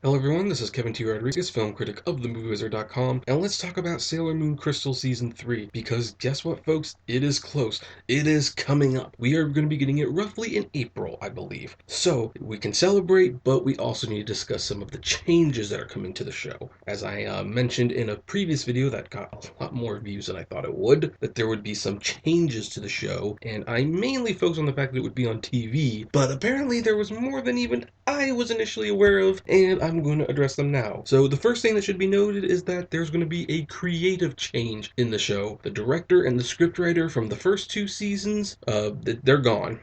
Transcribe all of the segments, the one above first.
Hello everyone, this is Kevin T. Rodriguez, film critic of TheMovieWizard.com, and let's talk about Sailor Moon Crystal Season 3, because guess what folks, it is close. It is coming up. We are going to be getting it roughly in April, I believe. So, we can celebrate, but we also need to discuss some of the changes that are coming to the show. As I mentioned in a previous video that got a lot more views than I thought it would, that there would be some changes to the show, and I mainly focused on the fact that it would be on TV, but apparently there was more than even I was initially aware of, and I'm going to address them now. So the first thing that should be noted is that there's going to be a creative change in the show. The director and the scriptwriter from the first two seasons, they're gone.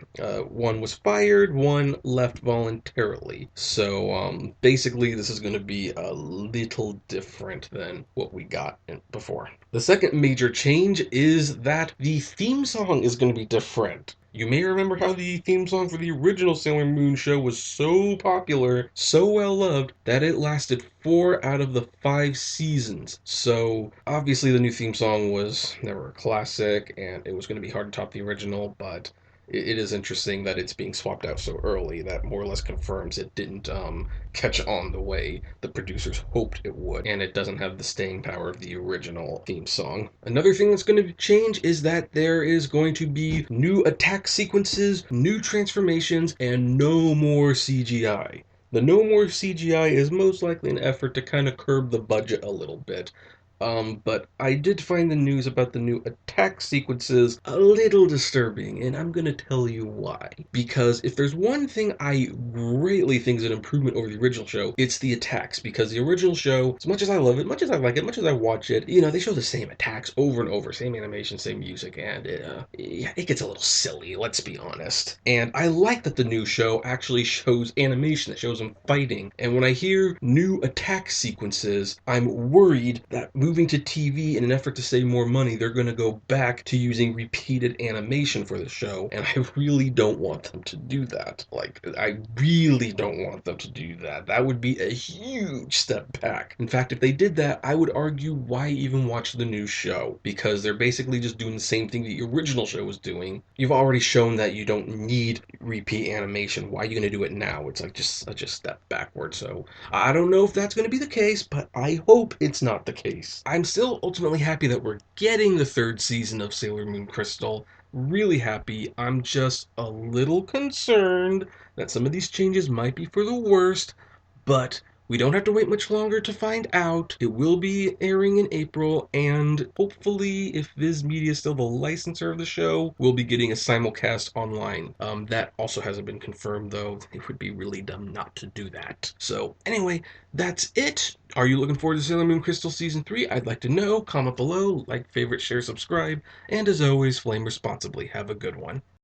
One was fired, one left voluntarily. So basically this is going to be a little different than what we got before. The second major change is that the theme song is going to be different. You may remember how the theme song for the original Sailor Moon show was so popular, so well loved, that it lasted 4 out of the 5 seasons. So, obviously, the new theme song was never a classic, and it was going to be hard to top the original, but it is interesting that it's being swapped out so early. That more or less confirms it didn't catch on the way the producers hoped it would, and it doesn't have the staying power of the original theme song. Another thing that's going to change is that there is going to be new attack sequences, new transformations, and no more CGI. The no more CGI is most likely an effort to kind of curb the budget a little bit. But I did find the news about the new attack sequences a little disturbing, and I'm gonna tell you why. Because if there's one thing I greatly think is an improvement over the original show, it's the attacks. Because the original show, as much as I love it, much as I like it, much as I watch it, they show the same attacks over and over, same animation, same music, and yeah, it gets a little silly, let's be honest. And I like that the new show actually shows animation, that shows them fighting. And when I hear new attack sequences, I'm worried that moving to TV in an effort to save more money, they're going to go back to using repeated animation for the show, and I really don't want them to do that. Like, I really don't want them to do that. That would be a huge step back. In fact, if they did that, I would argue why even watch the new show? Because they're basically just doing the same thing the original show was doing. You've already shown that you don't need repeat animation. Why are you going to do it now? It's like just such a step backward. So I don't know if that's going to be the case, but I hope it's not the case. I'm still ultimately happy that we're getting the third season of Sailor Moon Crystal. Really happy. I'm just a little concerned that some of these changes might be for the worst, but we don't have to wait much longer to find out. It will be airing in April, and hopefully, if Viz Media is still the licensor of the show, we'll be getting a simulcast online. That also hasn't been confirmed, though. It would be really dumb not to do that. So, anyway, that's it. Are you looking forward to Sailor Moon Crystal Season 3? I'd like to know. Comment below, like, favorite, share, subscribe, and as always, flame responsibly. Have a good one.